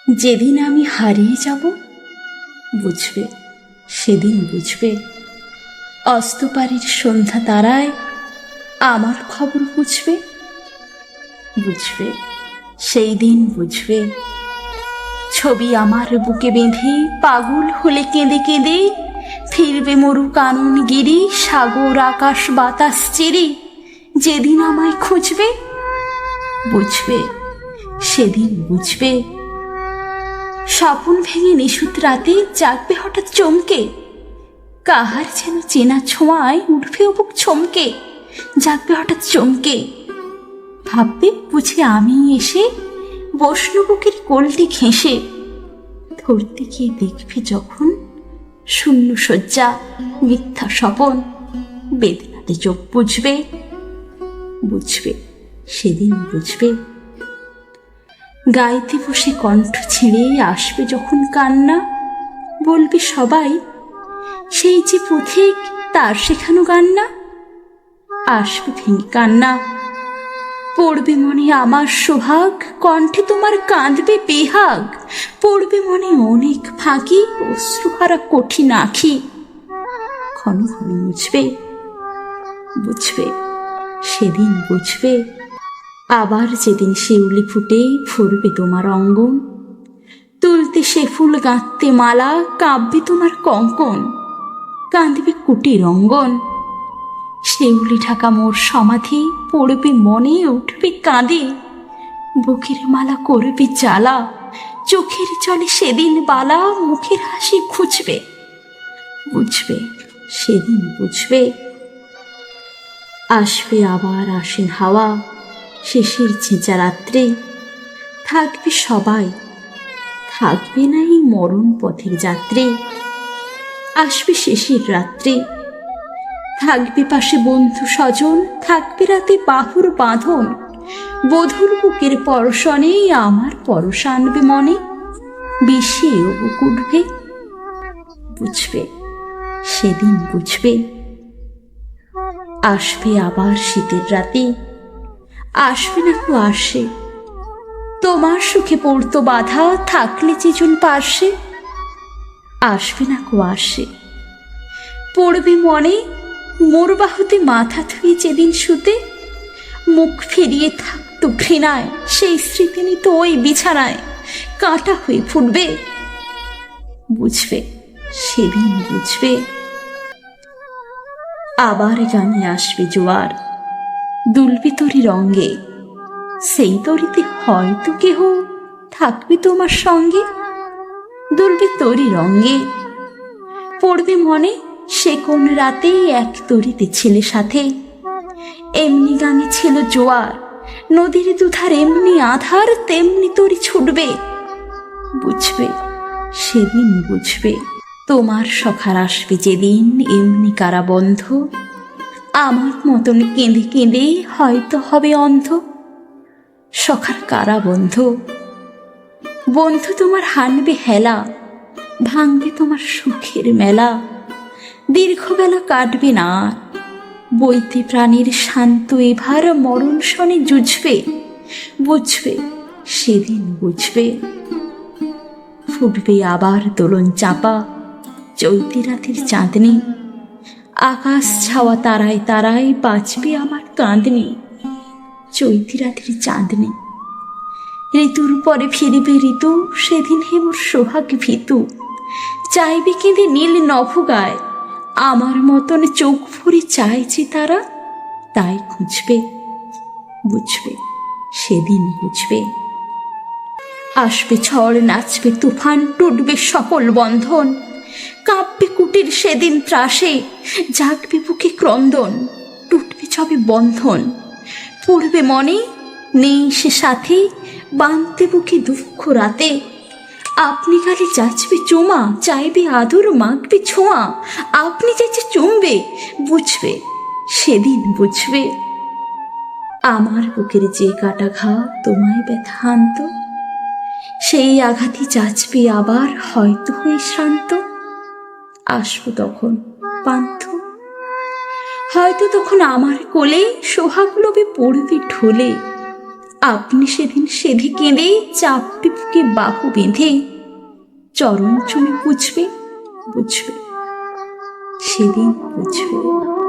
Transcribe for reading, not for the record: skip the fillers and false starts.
যেদিন আমি হারিয়ে যাব, বুঝবে, সেদিন বুঝবে। অস্তপারের সন্ধ্যা তারায় আমার খবর বুঝবে, বুঝবে, সেই দিন বুঝবে। ছবি আমার বুকে বেঁধে পাগল হলে কেঁদে কেঁদে ফিরবে মরু কানন গিরি, সাগর আকাশ বাতাস চিরি। যেদিন আমায় খুঁজবে, বুঝবে, সেদিন বুঝবে। স্বপন ভেঙে নিশুত রাতে জাগবে হঠাৎ চমকে, কাহার যেন চেনা ছোঁয়ায় উঠবে বুক ছমকে। জাগবে হঠাৎ চমকে, ভাববে বুঝি আমি এসে বসলো বুকের কোলটি ঘেঁষে। ধরতে গিয়ে দেখবে যখন শূন্য শয্যা, মিথ্যা স্বপন, বেদনাতে চোখ বুঝবে, বুঝবে, সেদিন বুঝবে। গাইতে বসে কণ্ঠ ছেড়ে আসবে যখন কান্না, বলবে সবাই সেই যে পথিক, তার শেখানো গান না। আসবে ভেঙে কান্না, পড়বে মনে আমার সোহাগ, কণ্ঠে তোমার কাঁদবে বেহাগ। পড়বে মনে অনেক ফাঁকি, অশ্রুহারা কঠিন আঁখি। ঘন ঘন মুছবে, বুঝবে, সেদিন বুঝবে। আবার যেদিন শিউলি ফুটে ভরবে তোমার অঙ্গন, তুলতে সে ফুল গাঁথতে মালা, কাঁপবে তোমার কঙ্কন, কাঁদবে কুটির অঙ্গন। শিউলি ঢাকা মোর সমাধি, পড়বে মনে উঠবে কাঁদে। বুকের মালা করবে জ্বালা, চোখের জলে সেদিন বালা, মুখের হাসি খুঁজবে, বুঝবে, সেদিন বুঝবে। আসবে আবার আশ্বিন হাওয়া, শেষের ছেঁচা রাত্রে। থাকবে সবাই, থাকবে না এই মরণ পথের যাত্রী। আসবে শেষের রাত্রে, থাকবে পাশে বন্ধু স্বজন, থাকবে রাতে বাহুর বাঁধন। বধুর বুকের পরশনে আমার পরশ আনবে মনে, বিষেও বুক উঠবে, বুঝবে, সেদিন বুঝবে। আসবে আবার শীতের রাতে, আসবে না কো আসে, তোমার সুখে পড়তো বাধা, থাকলে যেজন পার্শ্বে। আসবে না কো আসে, পড়বে মনে মোর বাহুতে মাথা ধুয়ে যেদিন শুতে। মুখ ফিরিয়ে থাকতো ঘৃণায়, সেই স্মৃতি নিত ওই বিছানায়, কাঁটা হয়ে ফুটবে, বুঝবে, সেদিন বুঝবে। আবার গানে আসবে জোয়ার, দুলবে তরি রঙ্গে, সেই তরিতে হয়তো কেহ থাকবে তোমার সঙ্গে। দুলবে তরি রঙ্গে, পড়বে মনে সে কোন রাতে এক তরিতে ছেলে সাথে। এমনি গানে ছিল জোয়ার, নদীর দুধার এমনি আধার, তেমনি তরি ছুটবে, বুঝবে, সেদিন বুঝবে। তোমার সখার আসবে যেদিন এমনি কারাবন্ধ, আমার মতন কেঁদে কেঁদে হয়তো হবে অন্ধ। সখার কারাবন্ধ, বন্ধু তোমার হানবে হেলা, ভাঙবে তোমার সুখের মেলা। দীর্ঘবেলা কাটবে না, বইতে প্রাণীর শান্ত এভার মরণ শনে জুঝবে, বুঝবে, সেদিন বুঝবে। ফুটবে আবার দোলন চাপা, চৈতি রাতের চাঁদনি, আকাশ ছাওয়া তারায় তারায় বাঁচবে আমার কাঁদনি। চৈতি রাতের চাঁদনি, ঋতুর পরে ফিরিবে ঋতু, সেদিন হে মোর সোহাগ ভীতু। চাইবে কেঁদে নীল নভগায়, আমার মতন চোখ ভরে চাইছে তারা, তাই খুঁজবে, বুঝবে, সেদিন বুঝবে। আসবে ঝড়, নাচবে তুফান, টুটবে সকল বন্ধন, কাঁপবে কুটির সেদিন ত্রাসে, জাগবে বুকে ক্রন্দন, টুটবে ছবে বন্ধন। পড়বে মনে নেই সে সাথে, বাঁধতে বুকে দুঃখ রাতে। আপনি গালে যাচবে চুমা, চাইবে আদর মাখবে ছোঁয়া। আপনি চাইছে চুমবে, বুঝবে, সেদিন বুঝবে। আমার বুকের যে কাটা ঘা তোমায় ব্যথা আনত, সেই আঘাতই যাচবে আবার হয়তো হয়ে শ্রান্ত। আসবো তখন পান্থ, হয়তো তখন আমার কোলে সোহাগ লোভে পড়বে ঢোলে। আপনি সেদিন সেধে কেঁদে চাপবে বুকে বাহু বেঁধে চরণ চুমে বুঝবে বুঝবে, সেদিন বুঝবে।